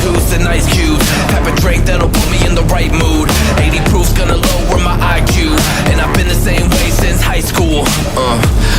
Goose and ice cubes. Have a drink that'll put me in the right mood. 80 proof's gonna lower my IQ. And I've been the same way since high school.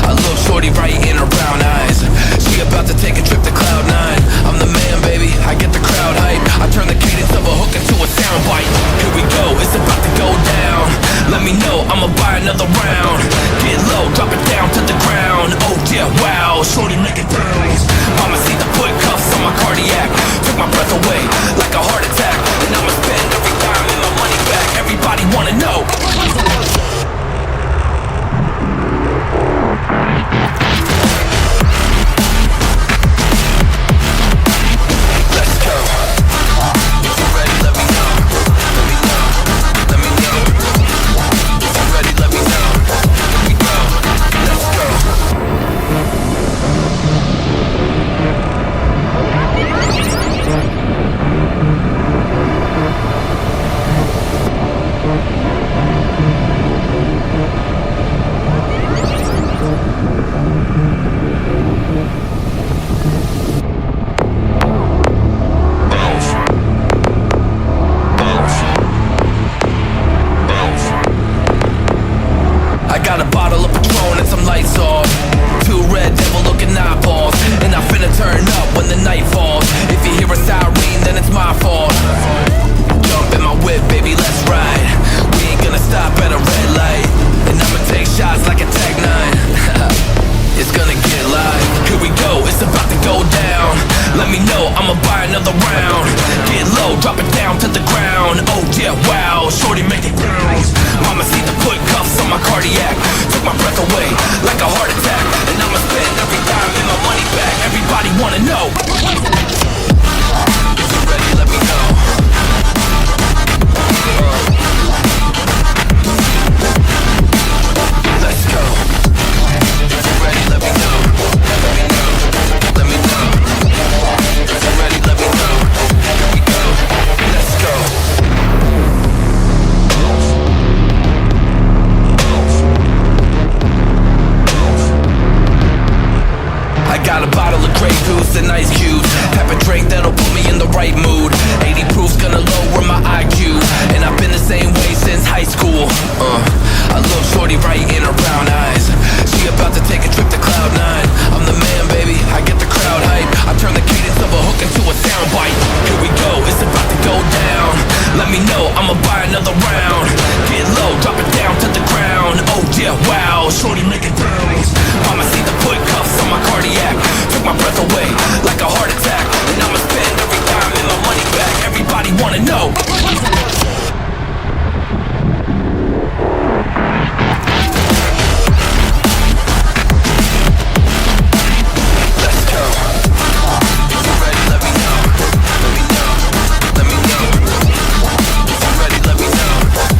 I look shorty right in her brown eyes. She about to take a trip to Cloud 9. I'm the man, baby, I get the crowd hype. I turn the cadence of a hook into a soundbite. Here we go, it's about to go down. Let me know, I'ma buy another round. Get low, drop it down to the ground. Oh yeah, wow, shorty make it bounce. Mama see the put cuffs on my cardiac. Took my breath away like a heart attack. And I'ma spend every dime and my money back. Everybody wanna know. Let's go. If you're ready, let me know. Let me know. Let me know. If you're ready, let me know. Here we go. Let's go. I got a bottle of Patron and some lights off. Two red devil looking eyeballs. And I finna turn up when the night falls. If you hear a siren, then it's my fault. Jump in my whip, baby, let's ride. We ain't gonna stop at a red light. And I'ma take shots like a Tech 9. It's gonna get live. Here we go, it's about to go down. Let me know, I'ma buy another round. Get low, drop it down to the ground. Oh yeah, wow, shorty make it bounce. Mama see the put cuffs on my cardiac. Took my breath away like a heart attack. And I'ma spend every dime and my money back. Everybody wanna know. If you're ready, let me know. Let's go. If you're ready, let me know. Let me know. Let me know. If you're ready, let me know. Here we go. Let's go. I got a bottle of Grey Goose and ice cubes. Have a drink that'll put me in the right mood. 80 proof's gonna lower my IQ. And I've been the same way since high school. I look shorty right in her brown eyes. She about to take a trip to Cloud 9. I'm the man, baby, I get the crowd hype. I turn the cadence of a hook into a soundbite. Here we go, it's about to go down. Let me know, I'ma buy another round. Get low, drop it down to the ground. Oh yeah, wow, shorty make it bounce. Mama see the put cuffs on my cardiac. Took my breath away like a heart attack. And I'ma spend every dime and my money back. Everybody wanna know. Let's go. If you're ready, let me know. Let me know. Let me know. If you're ready, let me know.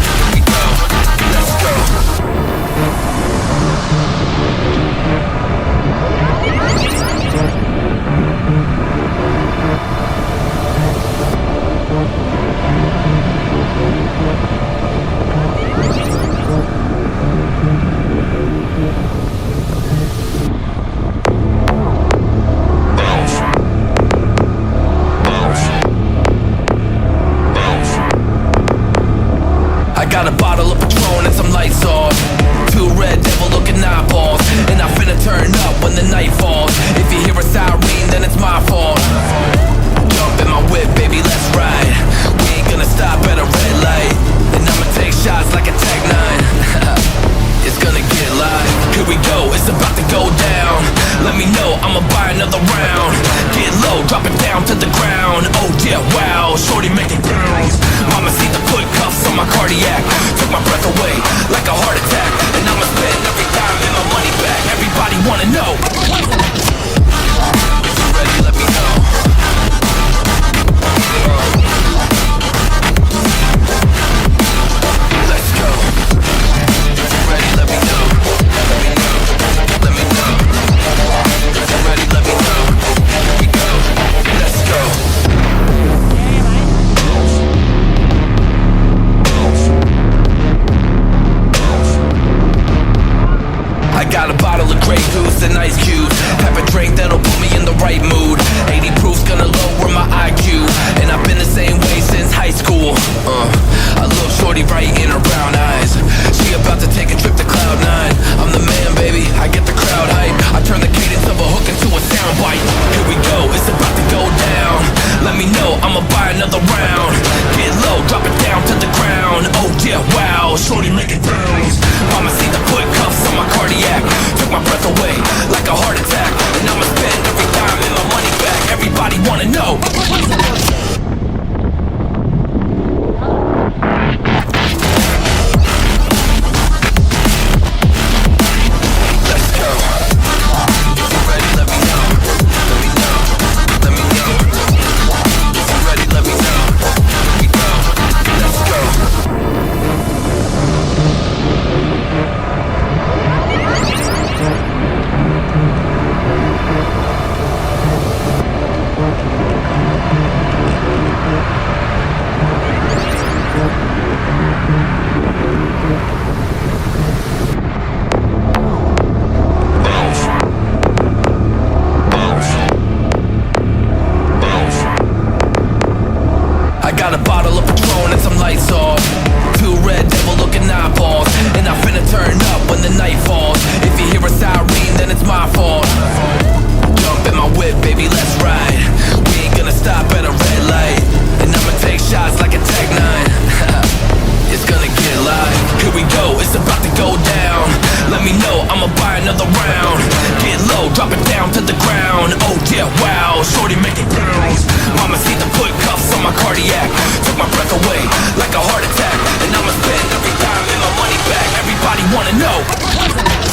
another round. Get low, drop it down to the ground. Oh yeah, wow, shorty make it bounce. Mama see the foot cuffs on my cardiac. Took my breath away like a heart attack. And I'ma spend every dime and my money back. Everybody wanna know. Got a bottle of Patron and some lights off. Two red devil looking eyeballs. And I'm finna turn up when the night falls. If you hear a siren, then it's my fault. Jump in my whip, baby, let's ride. We ain't gonna stop at a red light. And I'ma take shots like a Tech 9. It's gonna get live. Here we go, it's about to go down. Let me know, I'ma buy another round. Get low, drop it down to the ground. Oh yeah, wow, shorty make it bounce. Mama see the foot cuffs on my cardiac. Took my breath away like a heart attack. And I'ma spend every dime and my money back. Everybody wanna know.